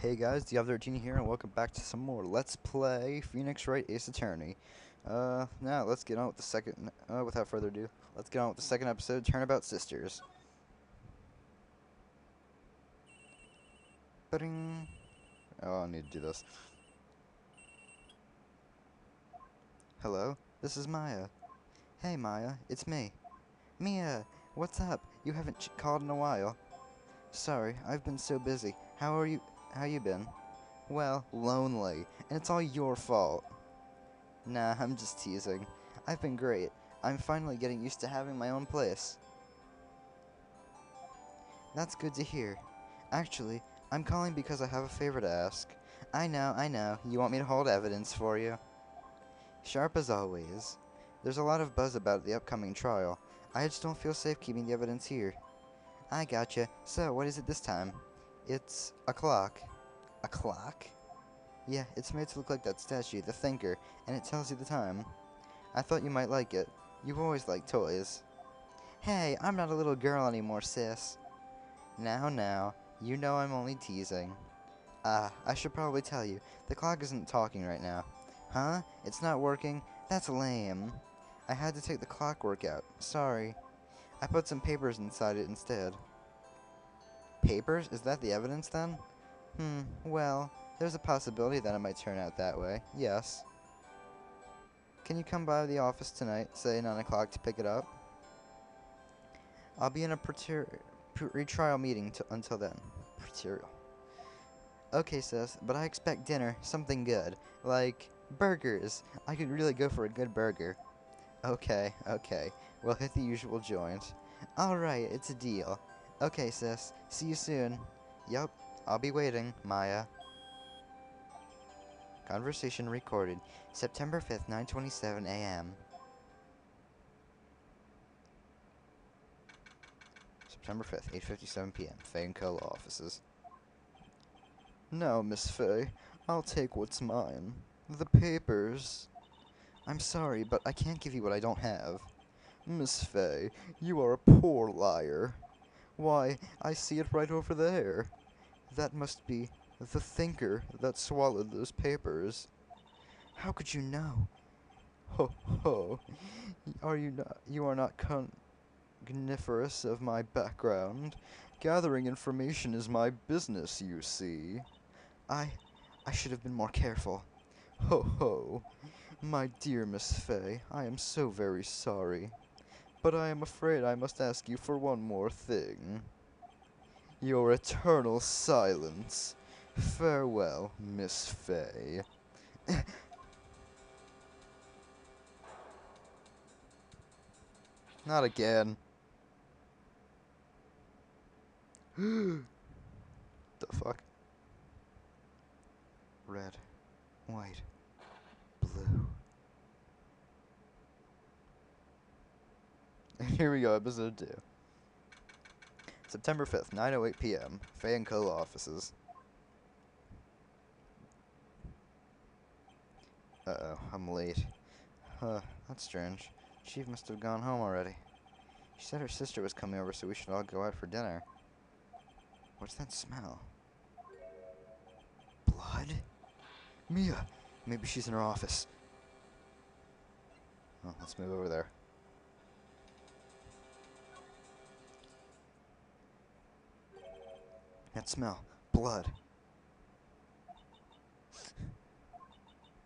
Hey guys, Diablo13 here, and welcome back to some more Let's Play Phoenix Wright Ace Attorney. Now let's get on with the second, without further ado, let's get on with the second episode, Turnabout Sisters. Ba-ding. Oh, I need to do this. Hello, this is Maya. Hey Maya, it's me. Mia, what's up? You haven't called in a while. Sorry, I've been so busy. How you been? Well, lonely, and it's all your fault. Nah, I'm just teasing. I've been great. I'm finally getting used to having my own place. That's good to hear. Actually, I'm calling because I have a favor to ask. I know. You want me to hold evidence for you? Sharp as always. There's a lot of buzz about the upcoming trial. I just don't feel safe keeping the evidence here. I gotcha. So, what is it this time? It's a clock. A clock? Yeah, it's made to look like that statue, the Thinker, and it tells you the time. I thought you might like it. You've always liked toys. Hey, I'm not a little girl anymore, sis. Now, you know I'm only teasing. I should probably tell you, the clock isn't talking right now. Huh? It's not working? That's lame. I had to take the clockwork out. Sorry. I put some papers inside it instead. Papers? Is that the evidence then? Well, there's a possibility that it might turn out that way. Yes. Can you come by the office tonight, say 9 o'clock, to pick it up? I'll be in a retrial meeting until then. Preterial. Okay, sis, but I expect dinner, something good. Like, burgers. I could really go for a good burger. Okay. We'll hit the usual joint. Alright, it's a deal. Okay, sis. See you soon. Yup, I'll be waiting, Maya. Conversation recorded. September 5th, 9:27 a.m. September 5th, 8:57 p.m. Fay & Co. offices. Now, Miss Fay, I'll take what's mine. The papers. I'm sorry, but I can't give you what I don't have. Miss Fay, you are a poor liar. Why, I see it right over there. That must be the Thinker that swallowed those papers. How could you know? Ho ho. You are not cogniferous of my background. Gathering information is my business, you see. I should have been more careful. Ho ho. My dear Miss Fay, I am so very sorry. But I am afraid I must ask you for one more thing. Your eternal silence. Farewell, Miss Fay. Not again. The fuck? Red, white, blue. And here we go, episode 2. September 5th, 9:08 p.m. Fay & Co. offices. Uh-oh, I'm late. Huh, that's strange. Chief must have gone home already. She said her sister was coming over, so we should all go out for dinner. What's that smell? Blood? Mia! Maybe she's in her office. Well, let's move over there. That smell. Blood.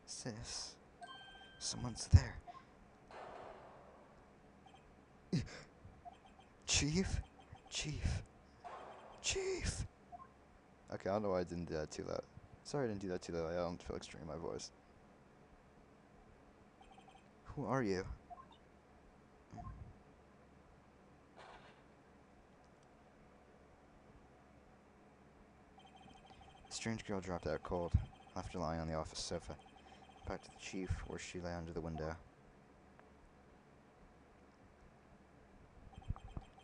Sis. Someone's there. Chief? Chief. Okay, I don't know why I didn't do that too loud. Sorry I didn't do that too loud. I don't feel like straining my voice. Who are you? The strange girl dropped out cold, after lying on the office sofa. Back to the chief, where she lay under the window.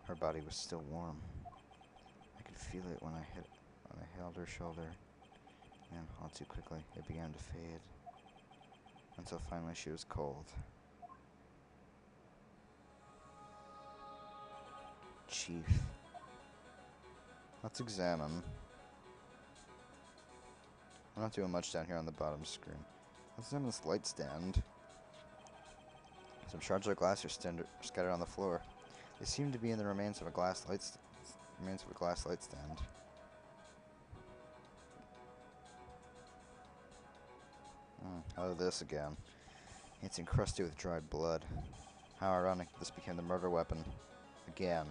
Her body was still warm. I could feel it when I held her shoulder, and all too quickly it began to fade, until finally she was cold. Chief. Let's examine. I'm not doing much down here on the bottom screen. Let's examine this light stand. Some shards of glass are scattered on the floor. They seem to be in the remains of a glass light stand. Oh, this again. It's encrusted with dried blood. How ironic this became the murder weapon. Again.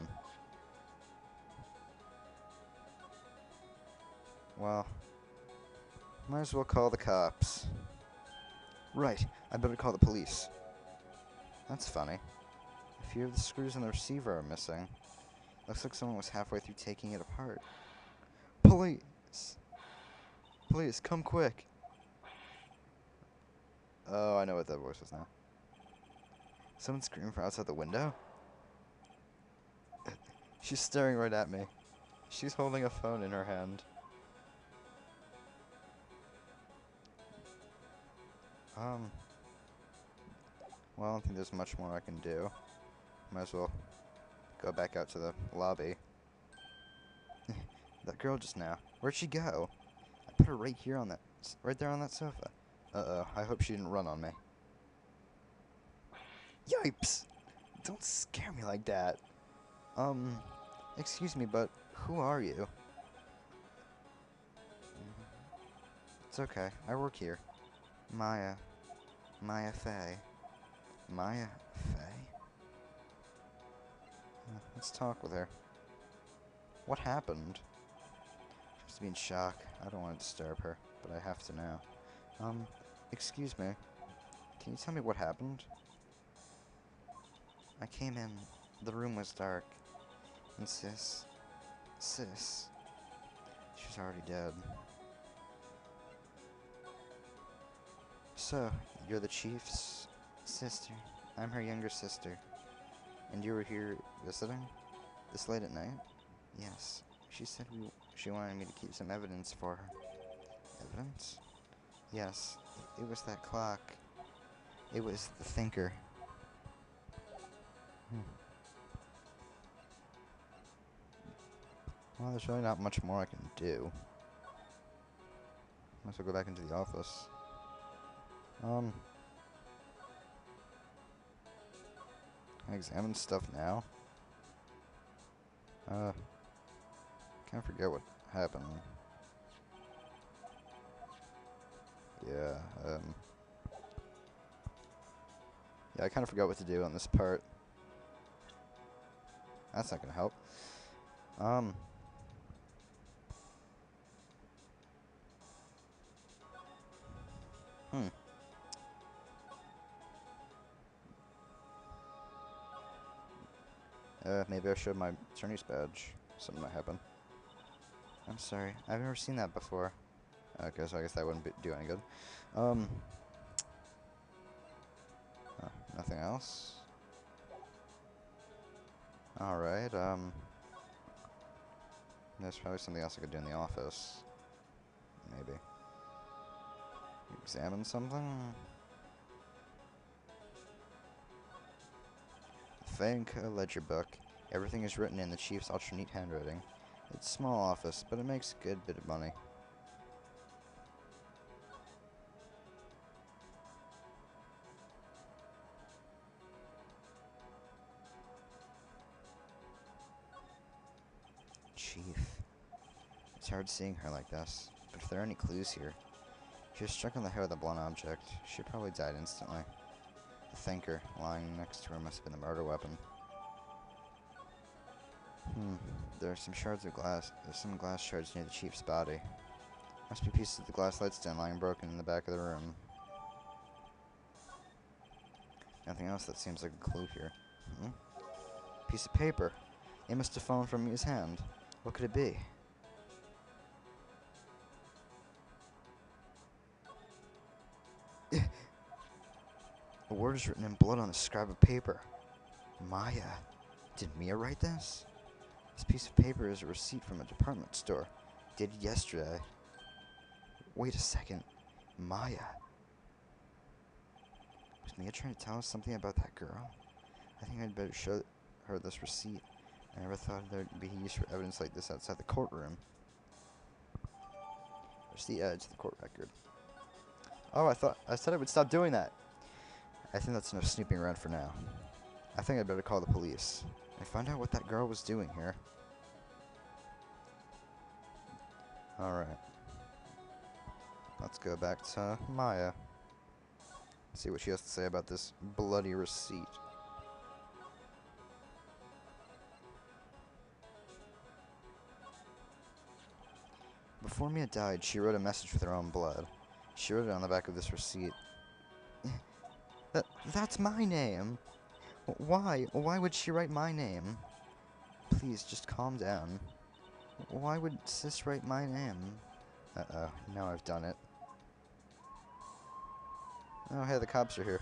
Well, might as well call the cops. Right, I better call the police. That's funny. A few of the screws in the receiver are missing. Looks like someone was halfway through taking it apart. Police! Please, come quick! Oh, I know what that voice was now. Someone screaming from outside the window? She's staring right at me. She's holding a phone in her hand. Well, I don't think there's much more I can do. Might as well go back out to the lobby. That girl just now. Where'd she go? I put her right here on that, right there on that sofa. Uh-oh, I hope she didn't run on me. Yipes! Don't scare me like that. Excuse me, but who are you? It's okay, I work here. Maya Fey. Maya Fey? Let's talk with her. What happened? She must be in shock. I don't want to disturb her, but I have to now. Excuse me. Can you tell me what happened? I came in. The room was dark. And Sis, she was already dead. So, you're the chief's sister. I'm her younger sister. And you were here visiting? This late at night? Yes. She said she wanted me to keep some evidence for her. Evidence? Yes. It was that clock. It was the thinker. Well, there's really not much more I can do. Might as well go back into the office. Can I examine stuff now? Can't forget what happened. Yeah, yeah, I kind of forgot what to do on this part. That's not gonna help. Maybe I showed my attorney's badge. Something might happen. I'm sorry. I've never seen that before. Okay, so I guess that wouldn't do any good. Nothing else? Alright, there's probably something else I could do in the office. Maybe. Examine something? Fanka ledger book. Everything is written in the chief's ultra neat handwriting. It's a small office, but it makes a good bit of money. Chief. It's hard seeing her like this, but if there are any clues here. She was struck on the head with a blunt object. She probably died instantly. The thinker, lying next to her, must have been the murder weapon. There are some shards of glass. There's some glass shards near the chief's body. Must be pieces of the glass light stand lying broken in the back of the room. Nothing else that seems like a clue here. Piece of paper. It must have fallen from his hand. What could it be? A word is written in blood on a scrap of paper. Maya. Did Mia write this? This piece of paper is a receipt from a department store, dated yesterday. Wait a second. Maya. Was Mia trying to tell us something about that girl? I think I'd better show her this receipt. I never thought there'd be use for evidence like this outside the courtroom. Receipt added to the court record. Oh, I said I would stop doing that. I think that's enough snooping around for now. I think I'd better call the police and find out what that girl was doing here. Alright. Let's go back to Maya. See what she has to say about this bloody receipt. Before Mia died, she wrote a message with her own blood. She wrote it on the back of this receipt. That's my name! Why? Why would she write my name? Please, just calm down. Why would Sis write my name? Uh-oh, now I've done it. Oh, hey, the cops are here.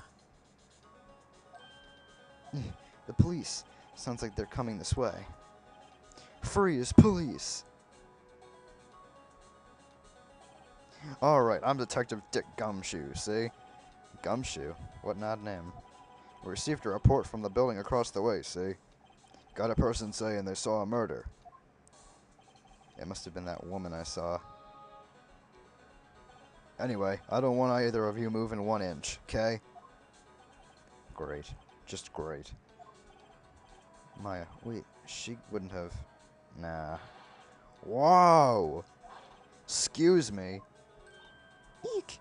The police. Sounds like they're coming this way. Freeze, police! Alright, I'm Detective Dick Gumshoe, see? Gumshoe? What an odd name. We received a report from the building across the way, see? Got a person saying they saw a murder. It must have been that woman I saw. Anyway, I don't want either of you moving 1 inch, okay? Great. Just great. Maya, wait, she wouldn't have... Nah. Whoa! Excuse me. Eek!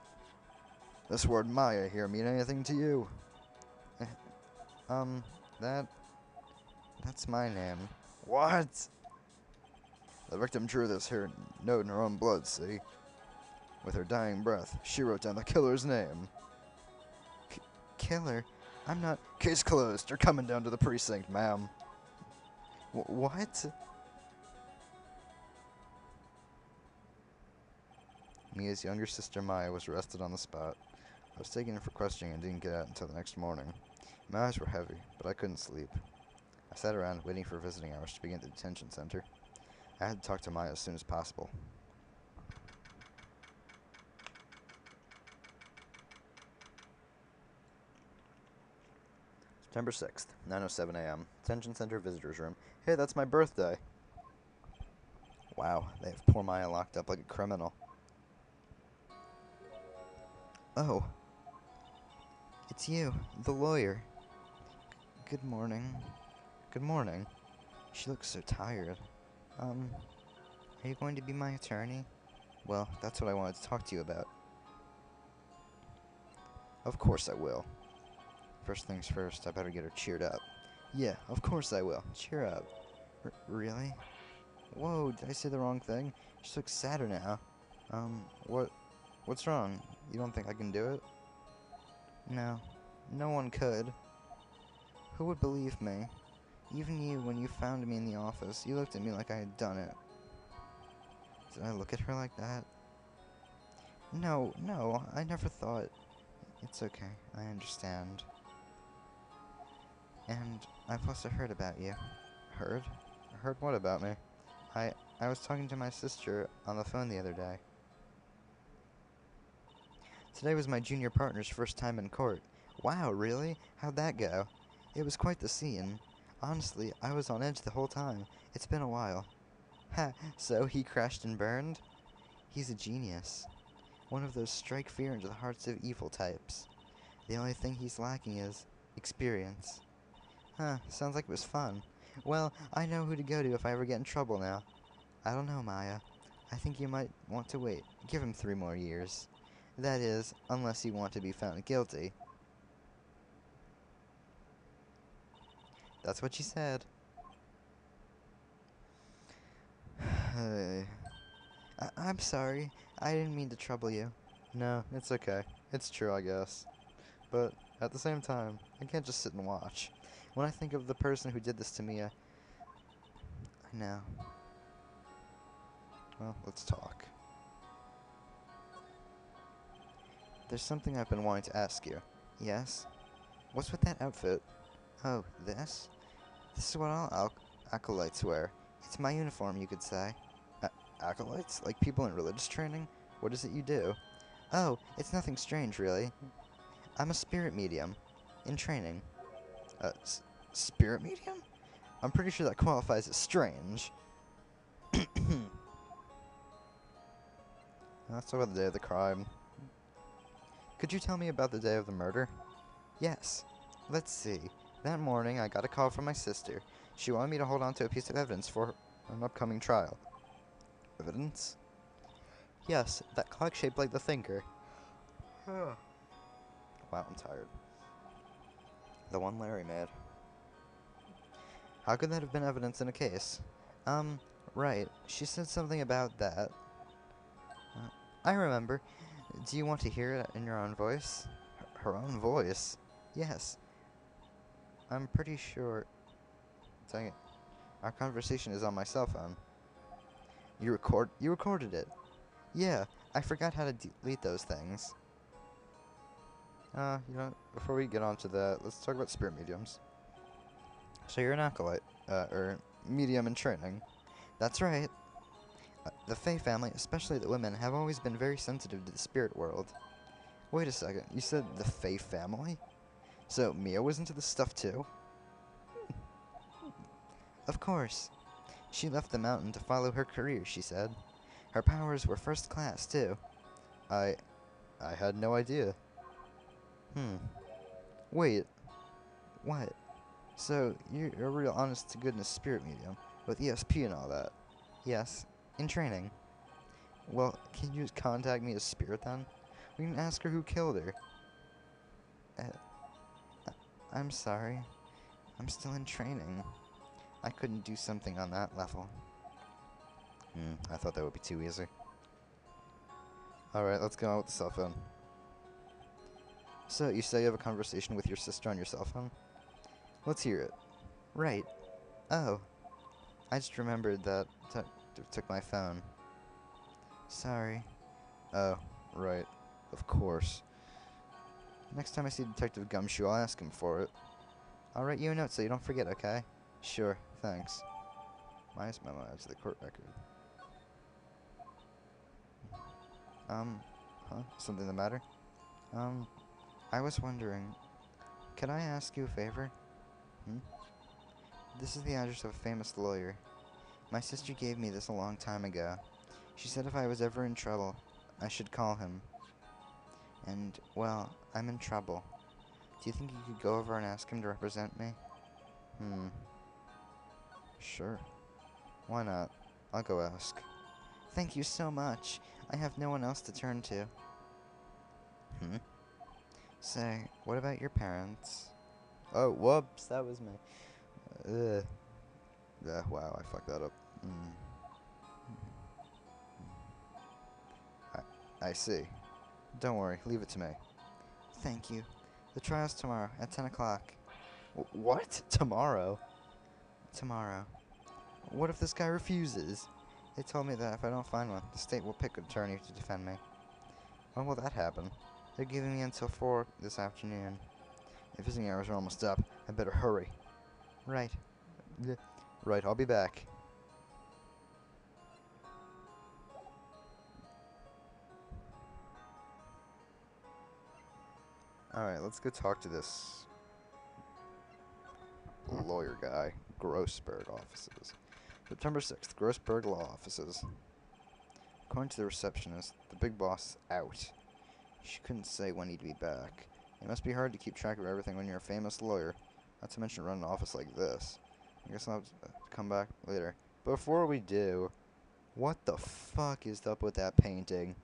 This word Maya here mean anything to you? That's my name. What? The victim drew this here note in her own blood, see? With her dying breath, she wrote down the killer's name. Killer? I'm not... Case closed. You're coming down to the precinct, ma'am. What? Mia's younger sister Maya was arrested on the spot. I was taken in for questioning and didn't get out until the next morning. My eyes were heavy, but I couldn't sleep. I sat around waiting for visiting hours to begin at the detention center. I had to talk to Maya as soon as possible. September 6th, 9:07 a.m. Detention center visitors room. Hey, that's my birthday. Wow, they have poor Maya locked up like a criminal. Oh. It's you, the lawyer. Good morning. Good morning. She looks so tired. Are you going to be my attorney? Well, that's what I wanted to talk to you about. Of course I will. First things first, I better get her cheered up. Yeah, of course I will. Cheer up. Really? Whoa, did I say the wrong thing? She looks sadder now. What's wrong? You don't think I can do it? No. No one could. Who would believe me? Even you, when you found me in the office, you looked at me like I had done it. Did I look at her like that? No, I never thought. It's okay, I understand. And I've also heard about you. Heard? Heard what about me? I was talking to my sister on the phone the other day. Today was my junior partner's first time in court. Wow, really? How'd that go? It was quite the scene. Honestly, I was on edge the whole time. It's been a while. Ha, so he crashed and burned? He's a genius. One of those strike fear into the hearts of evil types. The only thing he's lacking is experience. Huh, sounds like it was fun. Well, I know who to go to if I ever get in trouble now. I don't know, Maya. I think you might want to wait. Give him 3 more years. That is, unless you want to be found guilty. That's what she said. I'm sorry. I didn't mean to trouble you. No, it's okay. It's true, I guess. But at the same time, I can't just sit and watch. When I think of the person who did this to me, I know. Well, let's talk. There's something I've been wanting to ask you. Yes? What's with that outfit? Oh, this? This is what all acolytes wear. It's my uniform, you could say. Acolytes? Like people in religious training? What is it you do? Oh, it's nothing strange, really. I'm a spirit medium. In training. Spirit medium? I'm pretty sure that qualifies as strange. Let's talk about the day of the crime. Could you tell me about the day of the murder? Yes. Let's see. That morning, I got a call from my sister. She wanted me to hold on to a piece of evidence for an upcoming trial. Evidence? Yes, that clock shaped like the thinker. Wow, I'm tired. The one Larry made. How could that have been evidence in a case? Right. She said something about that. I remember. Do you want to hear it in your own voice? Her own voice? Yes. I'm pretty sure... Dang it. Our conversation is on my cell phone. You recorded it? Yeah, I forgot how to delete those things. Before we get on to that, let's talk about spirit mediums. So you're an acolyte, or medium in training. That's right. The Fae family, especially the women, have always been very sensitive to the spirit world. Wait a second, you said the Fae family? So Mia was into this stuff too? Of course. She left the mountain to follow her career, she said. Her powers were first class, too. I had no idea. Wait. What? So, you're a real honest-to-goodness spirit medium, with ESP and all that? Yes. In training. Well, can you contact me as spirit then? We can ask her who killed her. I'm sorry. I'm still in training. I couldn't do something on that level. I thought that would be too easy. Alright, let's go on with the cell phone. So, you say you have a conversation with your sister on your cell phone? Let's hear it. Right. Oh. I just remembered that took my phone. Sorry. Oh, right. Of course. Next time I see Detective Gumshoe, I'll ask him for it. I'll write you a note so you don't forget, okay? Sure, thanks. Minus memo adds to the court record. Something the matter? I was wondering, could I ask you a favor? This is the address of a famous lawyer. My sister gave me this a long time ago. She said if I was ever in trouble, I should call him. And, well, I'm in trouble. Do you think you could go over and ask him to represent me? Sure. Why not? I'll go ask. Thank you so much. I have no one else to turn to. Say, what about your parents? Oh, whoops, that was me. Wow, I fucked that up. I see. Don't worry, leave it to me. Thank you. The trial's tomorrow at 10 o'clock. What? Tomorrow? Tomorrow. What if this guy refuses? They told me that if I don't find one, the state will pick an attorney to defend me. When will that happen? They're giving me until 4 this afternoon. If visiting hours are almost up, I better hurry. Right. Right, I'll be back. Alright, let's go talk to this lawyer guy. Grossberg offices. September 6th, Grossberg Law Offices. According to the receptionist, the big boss is out. She couldn't say when he'd be back. It must be hard to keep track of everything when you're a famous lawyer, not to mention run an office like this. I guess I'll have to come back later. Before we do, what the fuck is up with that painting?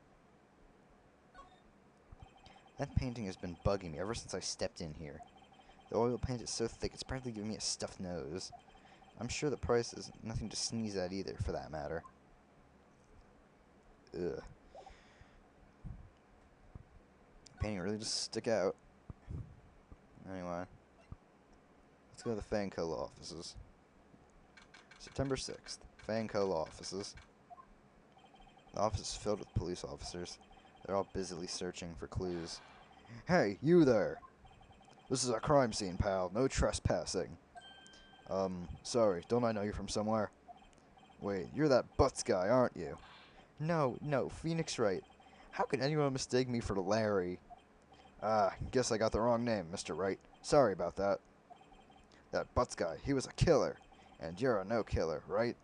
That painting has been bugging me ever since I stepped in here. The oil paint is so thick it's practically giving me a stuffed nose. I'm sure the price is nothing to sneeze at either, for that matter. Ugh. Painting really just stick out. Anyway. Let's go to the Fanco Law Offices. September 6th. Fanco Law Offices. The office is filled with police officers. They're all busily searching for clues. Hey, you there! This is a crime scene, pal. No trespassing. Sorry, don't I know you from somewhere? Wait, you're that Butts guy, aren't you? No, Phoenix Wright. How could anyone mistake me for Larry? Guess I got the wrong name, Mr. Wright. Sorry about that. That Butts guy, he was a killer. And you're a no-killer, right?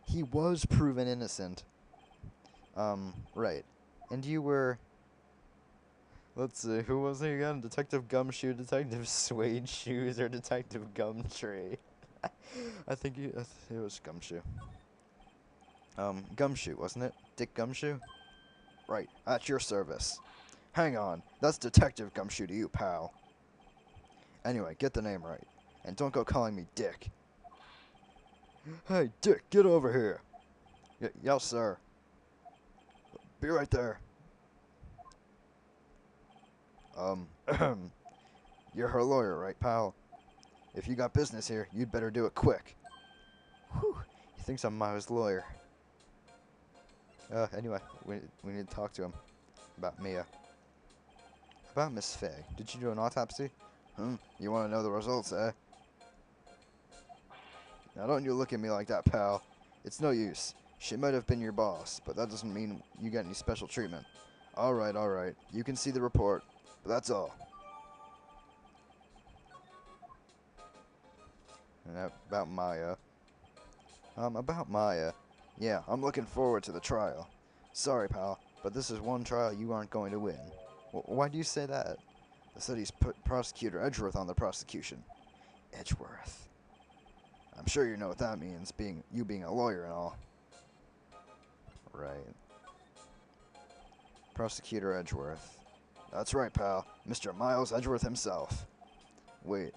He was proven innocent. Right. And you were... Let's see, who was he again? Detective Gumshoe, Detective Suede Shoes, or Detective Gumtree? I think it was Gumshoe. Gumshoe, wasn't it? Dick Gumshoe? Right, at your service. Hang on, that's Detective Gumshoe to you, pal. Anyway, get the name right. And don't go calling me Dick. Hey, Dick, get over here. Yes, sir. Be right there. You're her lawyer, right, pal? If you got business here, you'd better do it quick. Whew, he thinks I'm Maya's lawyer. Anyway, we need to talk to him about Mia. About Miss Faye. Did she do an autopsy? You want to know the results, eh? Now don't you look at me like that, pal. It's no use. She might have been your boss, but that doesn't mean you get any special treatment. Alright. You can see the report, but that's all. And about Maya. About Maya. Yeah, I'm looking forward to the trial. Sorry, pal, but this is one trial you aren't going to win. Why do you say that? The city's put Prosecutor Edgeworth on the prosecution. Edgeworth. I'm sure you know what that means, being a lawyer and all. Right. Prosecutor Edgeworth. That's right, pal. Mr. Miles Edgeworth himself. Wait,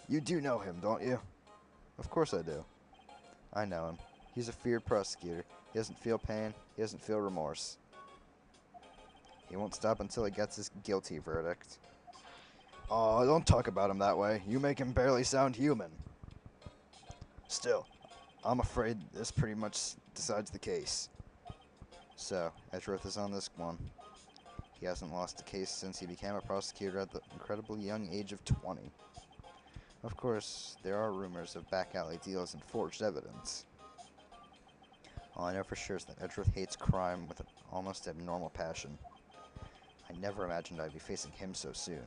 you do know him, don't you? Of course I do. I know him. He's a feared prosecutor. He doesn't feel pain. He doesn't feel remorse. He won't stop until he gets his guilty verdict. Oh, don't talk about him that way. You make him barely sound human. Still, I'm afraid this pretty much decides the case. So, Edgeworth is on this one. He hasn't lost a case since he became a prosecutor at the incredibly young age of 20. Of course, there are rumors of back alley deals and forged evidence. All I know for sure is that Edgeworth hates crime with an almost abnormal passion. I never imagined I'd be facing him so soon.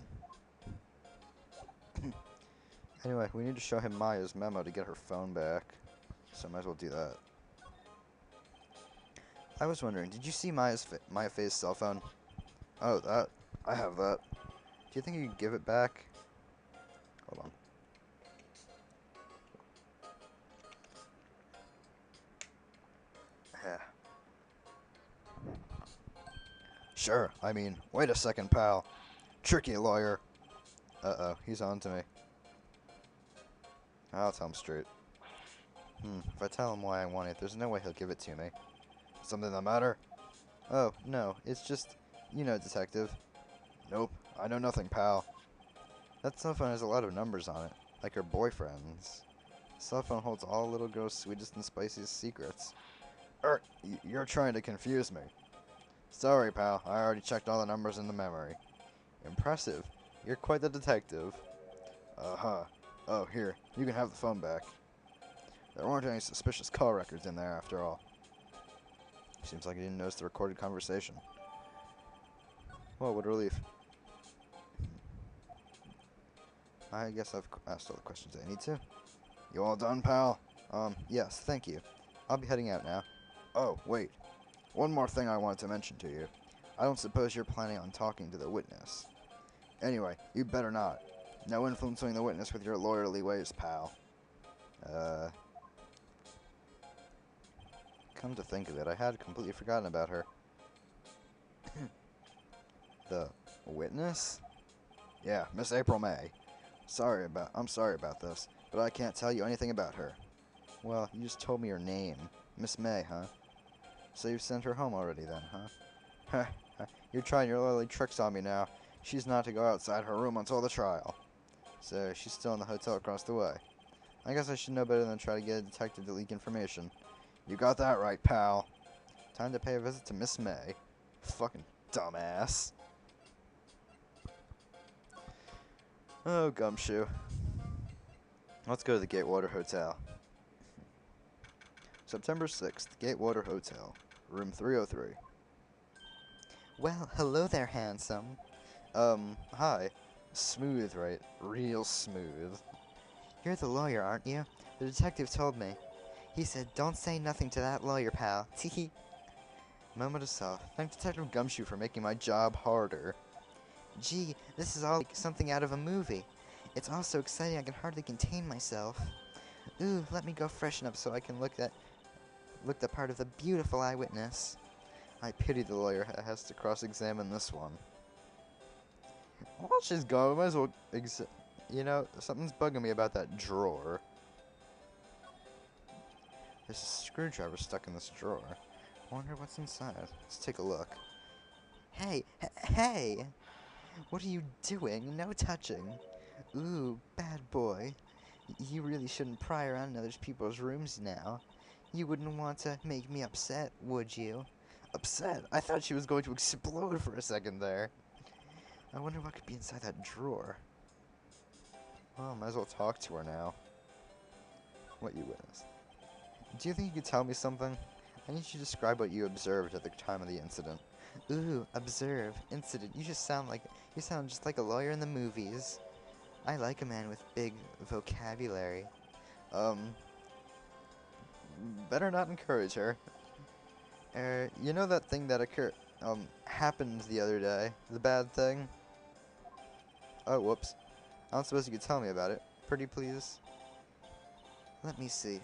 Anyway, we need to show him Maya's memo to get her phone back, so I might as well do that. I was wondering, did you see Maya Faye's cell phone? Oh, that. I have that. Do you think you could give it back? Hold on. Sure, I mean, wait a second, pal. Tricky lawyer. Uh-oh, he's on to me. I'll tell him straight. If I tell him why I want it, there's no way he'll give it to me. Something the matter? Oh, no, it's just, you know, detective. Nope, I know nothing, pal. That cell phone has a lot of numbers on it, like her boyfriend's. The cell phone holds all a little girl's sweetest and spiciest secrets. You're trying to confuse me. Sorry, pal, I already checked all the numbers in the memory. Impressive. You're quite the detective. Uh-huh. Oh, here, you can have the phone back. There weren't any suspicious call records in there after all. Seems like he didn't notice the recorded conversation. Well, what a relief. I guess I've asked all the questions I need to. You all done, pal? Yes, thank you. I'll be heading out now. Oh, wait. One more thing I wanted to mention to you. I don't suppose you're planning on talking to the witness. Anyway, you better not. No influencing the witness with your lawyerly ways, pal. Come to think of it, I had completely forgotten about her. The witness? Yeah, Miss April May. I'm sorry about this, but I can't tell you anything about her. Well, you just told me her name. Miss May, huh? So you've sent her home already then, huh? You're trying your lily tricks on me now. She's not to go outside her room until the trial. So she's still in the hotel across the way. I guess I should know better than try to get a detective to leak information. You got that right, pal. Time to pay a visit to Miss May. Fucking dumbass. Oh, Gumshoe. Let's go to the Gatewater Hotel. September 6th, Gatewater Hotel, room 303. Well, hello there, handsome. Hi. Smooth, right? Real smooth. You're the lawyer, aren't you? The detective told me. He said, don't say nothing to that lawyer, pal. Teehee. Moment of self. Thank Detective Gumshoe for making my job harder. Gee, this is all like something out of a movie. It's all so exciting I can hardly contain myself. Ooh, let me go freshen up so I can look the part of the beautiful eyewitness. I pity the lawyer that has to cross-examine this one. While she's gone, we might as well you know, something's bugging me about that drawer. There's a screwdriver stuck in this drawer. I wonder what's inside. Let's take a look. Hey! Hey! What are you doing? No touching. Ooh, bad boy. You really shouldn't pry around in other people's rooms now. You wouldn't want to make me upset, would you? Upset? I thought she was going to explode for a second there. I wonder what could be inside that drawer. Well, might as well talk to her now. What you witnessed. Do you think you could tell me something? I need you to describe what you observed at the time of the incident. Ooh, observe, incident. You sound just like a lawyer in the movies. I like a man with big vocabulary. Better not encourage her. You know that thing that happened the other day? The bad thing? Oh, whoops. I don't suppose you could tell me about it. Pretty please? Let me see.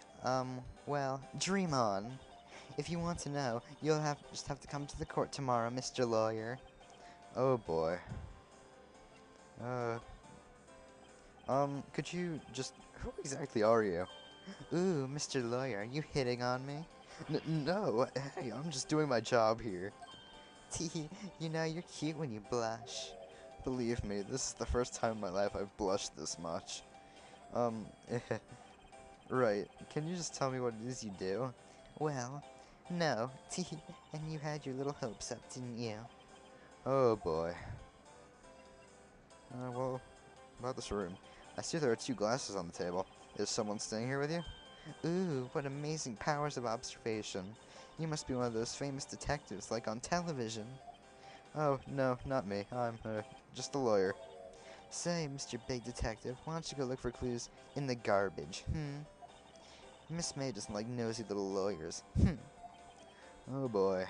Well, dream on. If you want to know, you'll just have to come to the court tomorrow, Mr. Lawyer. Oh boy. Could you just... Who exactly are you? Ooh, Mr. Lawyer, are you hitting on me? No, hey, I'm just doing my job here. Tee, you know, you're cute when you blush. Believe me, this is the first time in my life I've blushed this much. Right, can you just tell me what it is you do? Well, no, tee, and you had your little hopes up, didn't you? Oh boy. Well, about this room. I see there are 2 glasses on the table. Is someone staying here with you? Ooh, what amazing powers of observation. You must be one of those famous detectives, like on television. Oh, no, not me. I'm, just a lawyer. Say, Mr. Big Detective, why don't you go look for clues in the garbage, Miss May doesn't like nosy little lawyers. Oh boy.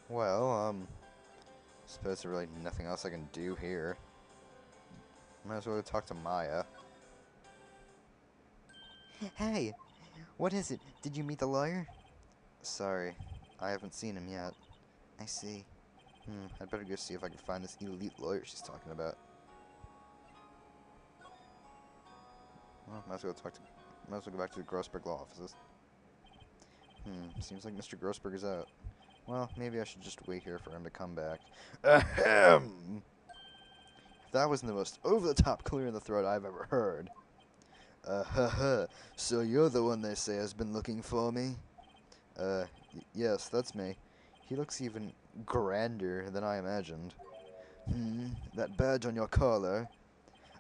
Well, suppose there's really nothing else I can do here. Might as well go talk to Maya. Hey! What is it? Did you meet the lawyer? Sorry, I haven't seen him yet. I see. I'd better go see if I can find this elite lawyer she's talking about. Well, might as well go back to the Grossberg law offices. Seems like Mr. Grossberg is out. Well, maybe I should just wait here for him to come back. Ahem! That was the most over-the-top clear in the throat I've ever heard. So you're the one they say has been looking for me? Yes, that's me. He looks even grander than I imagined. That badge on your collar.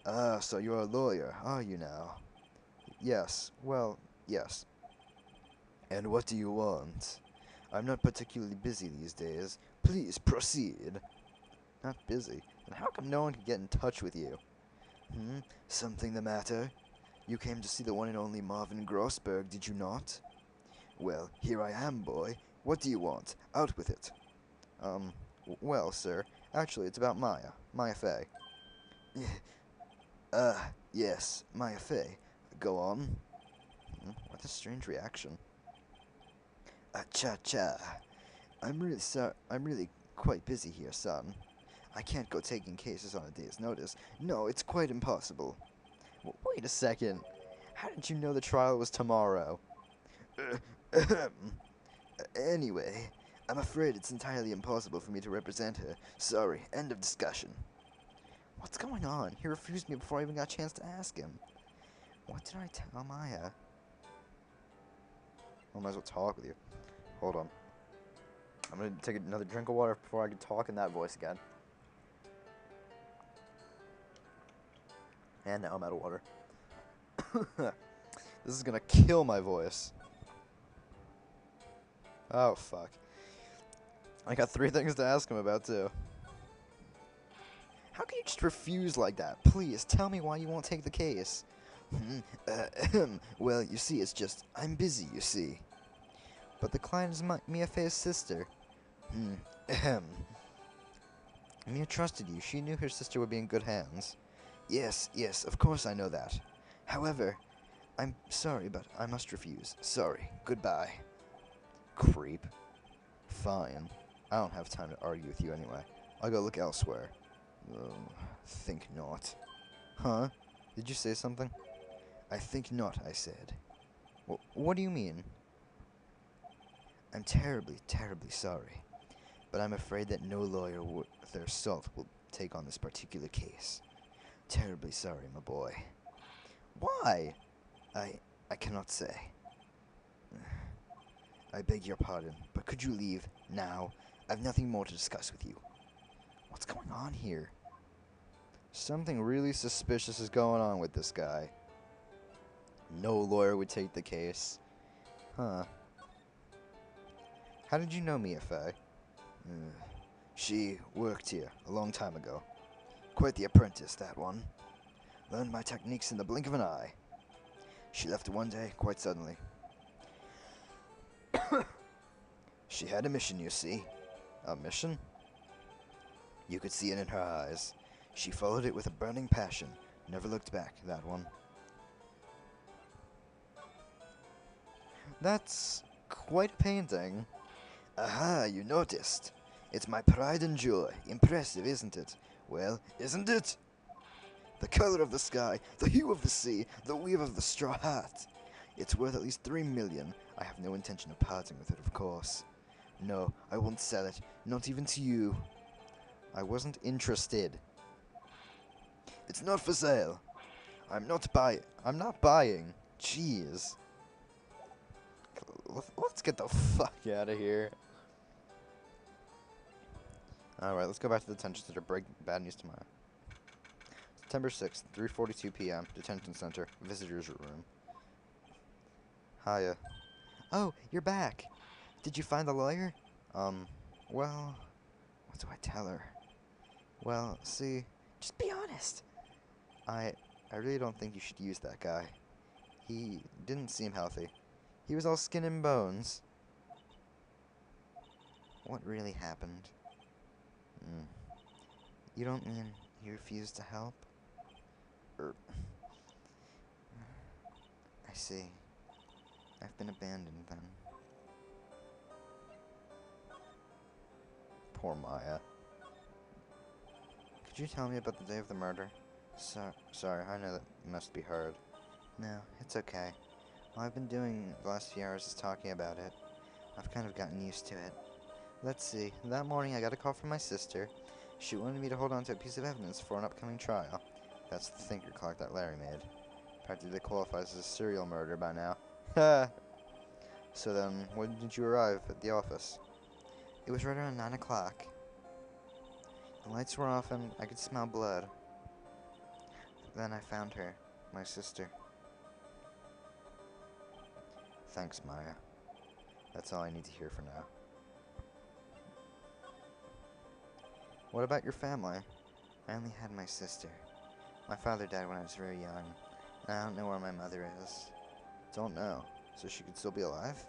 Ah, so you're a lawyer, are you now? Yes, well, yes. And what do you want? I'm not particularly busy these days. Please proceed. Not busy? Then how come no one can get in touch with you? Something the matter? You came to see the one and only Marvin Grossberg, did you not? Well, here I am, boy. What do you want? Out with it. Well, sir, actually, it's about Maya. Maya Fey. Yes, Maya Fey. Go on. What a strange reaction. Cha-cha. I'm really quite busy here, son. I can't go taking cases on a day's notice. No, it's quite impossible. Wait a second. How did you know the trial was tomorrow? Anyway, I'm afraid it's entirely impossible for me to represent her. Sorry, end of discussion. What's going on? He refused me before I even got a chance to ask him. What did I tell Maya? I might as well talk with you. Hold on. I'm gonna take another drink of water before I can talk in that voice again. And now I'm out of water. This is gonna kill my voice. Oh, fuck. I got 3 things to ask him about, too. How can you just refuse like that? Please, tell me why you won't take the case. Well, you see, it's just, I'm busy, you see. but the client is Mia Fey's sister. Ahem. Mia trusted you. She knew her sister would be in good hands. Yes, yes, of course I know that. However, I'm sorry, but I must refuse. Sorry. Goodbye. Creep. Fine. I don't have time to argue with you anyway. I'll go look elsewhere. Think not. Huh? Did you say something? I think not, I said. What do you mean? I'm terribly, terribly sorry. But I'm afraid that no lawyer worth their salt will take on this particular case. Terribly sorry, my boy. Why? I cannot say. I beg your pardon, but could you leave now? I've nothing more to discuss with you. What's going on here? Something really suspicious is going on with this guy. No lawyer would take the case. Huh. How did you know Mia Fey? She worked here a long time ago. Quite the apprentice, that one. Learned my techniques in the blink of an eye. She left one day, quite suddenly. She had a mission, you see. A mission? You could see it in her eyes. She followed it with a burning passion. Never looked back, that one. That's quite a painting. Aha, you noticed. It's my pride and joy. Impressive, isn't it? Well, isn't it? The color of the sky, the hue of the sea, the weave of the straw hat. It's worth at least 3 million. I have no intention of parting with it, of course. No, I won't sell it, not even to you. I wasn't interested. It's not for sale. I'm not buying. Jeez. Let's get the fuck out of here. Alright, let's go back to the detention center. Break bad news tomorrow. September 6th, 3:42 p.m. Detention center. Visitors room. Hiya. Oh, you're back. Did you find the lawyer? Well, what do I tell her? Well, see, just be honest. I really don't think you should use that guy. He didn't seem healthy. He was all skin and bones. What really happened? You don't mean he refused to help? I see. I've been abandoned then. Poor Maya. Could you tell me about the day of the murder? Sorry, I know that must be hard. No, it's okay. All I've been doing the last few hours is talking about it. I've kind of gotten used to it. Let's see. That morning I got a call from my sister. She wanted me to hold on to a piece of evidence for an upcoming trial. That's the thinker clock that Larry made. Practically qualifies as a serial murder by now. Ha! So then, when did you arrive at the office? It was right around 9 o'clock. The lights were off and I could smell blood. Then I found her, my sister. Thanks, Maya. That's all I need to hear for now. What about your family? I only had my sister. My father died when I was very young, and I don't know where my mother is. Don't know. So she could still be alive?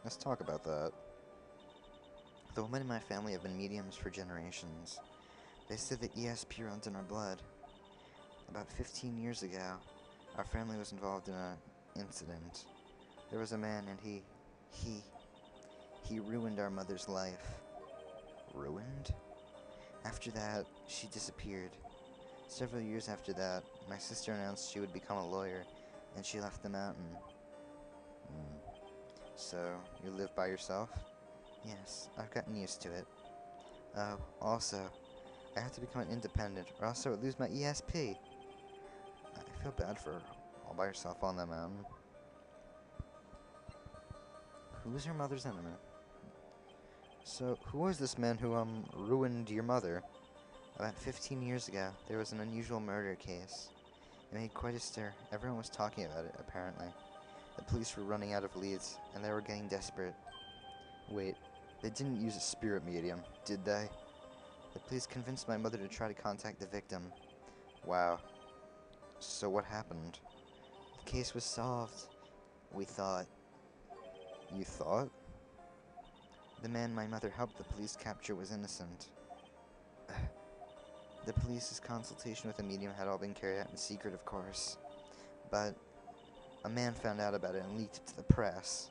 Let's talk about that. The women in my family have been mediums for generations. They said that ESP runs in our blood. About 15 years ago, our family was involved in an incident. There was a man and he ruined our mother's life. Ruined? After that, she disappeared. Several years after that, my sister announced she would become a lawyer, and she left the mountain. So, you live by yourself? Yes, I've gotten used to it. Oh, also, I have to become an independent, or else I would lose my ESP. I feel bad for her, all by herself on that mountain. Who was your mother's enemy? So, who was this man who, ruined your mother? About 15 years ago, there was an unusual murder case. It made quite a stir. Everyone was talking about it, apparently. The police were running out of leads, and they were getting desperate. Wait, they didn't use a spirit medium, did they? The police convinced my mother to try to contact the victim. Wow. So what happened? The case was solved, we thought. You thought? The man my mother helped the police capture was innocent. The police's consultation with a medium had all been carried out in secret, of course. But a man found out about it and leaked it to the press.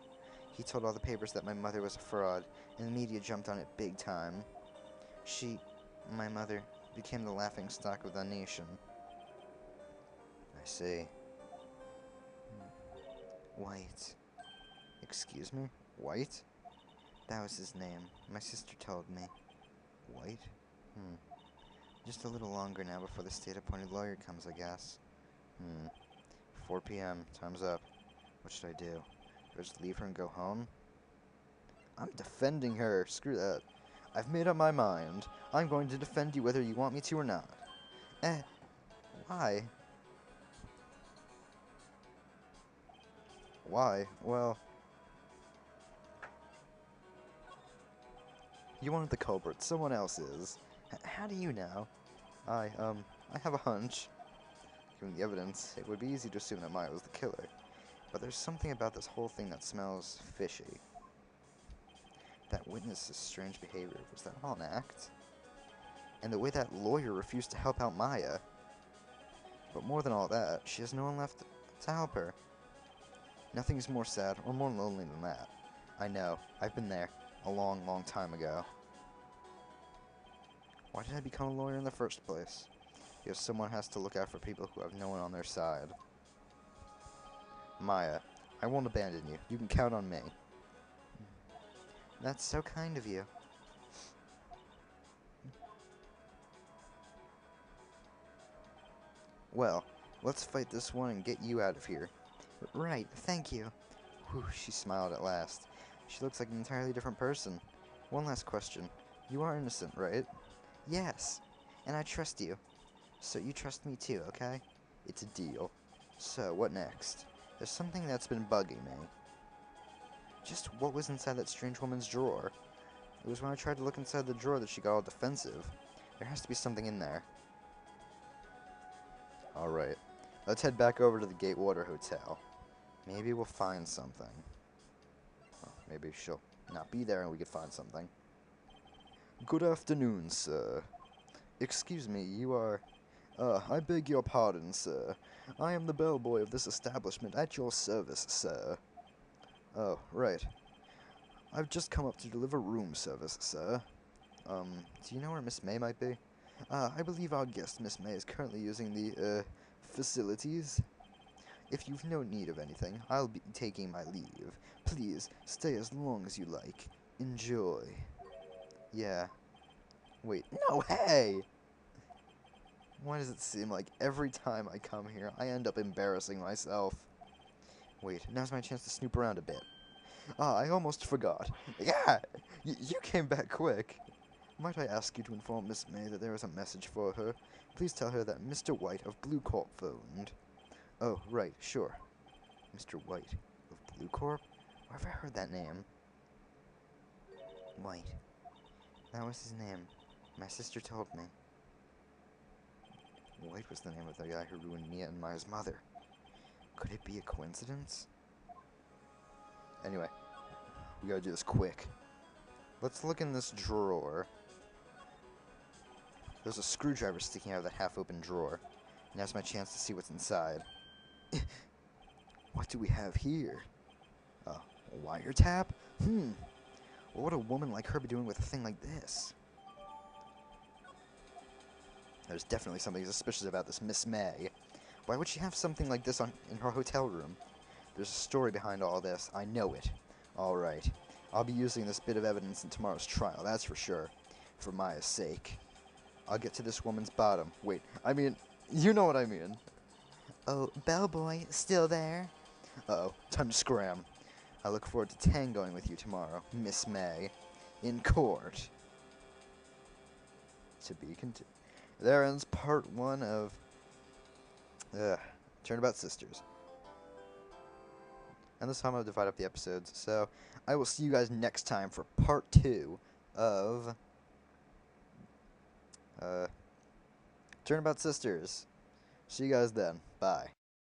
He told all the papers that my mother was a fraud, and the media jumped on it big time. My mother, became the laughingstock of the nation. I see. White. Excuse me? White? That was his name. My sister told me. White? Just a little longer now before the state-appointed lawyer comes, I guess. 4 p.m. Time's up. What should I do? Do I just leave her and go home? I'm defending her. Screw that. I've made up my mind. I'm going to defend you whether you want me to or not. Why? Why? Well, you weren't the culprit. Someone else is. How do you know? I have a hunch. Given the evidence, it would be easy to assume that Maya was the killer. But there's something about this whole thing that smells fishy. That witness's strange behavior, was that all an act? And the way that lawyer refused to help out Maya. But more than all that, she has no one left to help her. Nothing's more sad or more lonely than that. I know, I've been there a long, long time ago. Why did I become a lawyer in the first place? Because someone has to look out for people who have no one on their side. Maya, I won't abandon you. You can count on me. That's so kind of you. Well, let's fight this one and get you out of here. Right, thank you. Whew, she smiled at last. She looks like an entirely different person. One last question. You are innocent, right? Yes, and I trust you. So you trust me too, okay? It's a deal. So, what next? There's something that's been bugging me. Just what was inside that strange woman's drawer? It was when I tried to look inside the drawer that she got all defensive. There has to be something in there. Alright, let's head back over to the Gatewater Hotel. Maybe we'll find something. Well, maybe she'll not be there and we could find something. Good afternoon, sir. Excuse me, you are... I beg your pardon, sir. I am the bellboy of this establishment at your service, sir. Oh, right. I've just come up to deliver room service, sir. Do you know where Miss May might be? I believe our guest, Miss May, is currently using the, facilities. If you've no need of anything, I'll be taking my leave. Please, stay as long as you like. Enjoy. Yeah. Wait, no, hey! Why does it seem like every time I come here, I end up embarrassing myself? Wait, now's my chance to snoop around a bit. I almost forgot. Yeah! You came back quick. Might I ask you to inform Miss May that there is a message for her? Please tell her that Mr. White of Blue Corp phoned. Oh, right, sure. Mr. White of Blue Corp? Where have I heard that name? White. That was his name. My sister told me. White was the name of the guy who ruined Mia and Maya's mother. Could it be a coincidence? Anyway, we gotta do this quick. Let's look in this drawer. There's a screwdriver sticking out of that half-open drawer. Now's my chance to see what's inside. What do we have here? A wiretap? What would a woman like her be doing with a thing like this? There's definitely something suspicious about this Miss May. Why would she have something like this in her hotel room? There's a story behind all this. I know it. Alright. I'll be using this bit of evidence in tomorrow's trial, that's for sure. For Maya's sake. I'll get to this woman's bottom. Wait, I mean, you know what I mean. Oh, bellboy, still there? Uh-oh, time to scram. I look forward to tangoing with you tomorrow, Miss May. In court. To be continued. There ends part 1 of... Turnabout Sisters. And this time I'll divide up the episodes, so I will see you guys next time for part 2 of... Turnabout Sisters. See you guys then. Bye.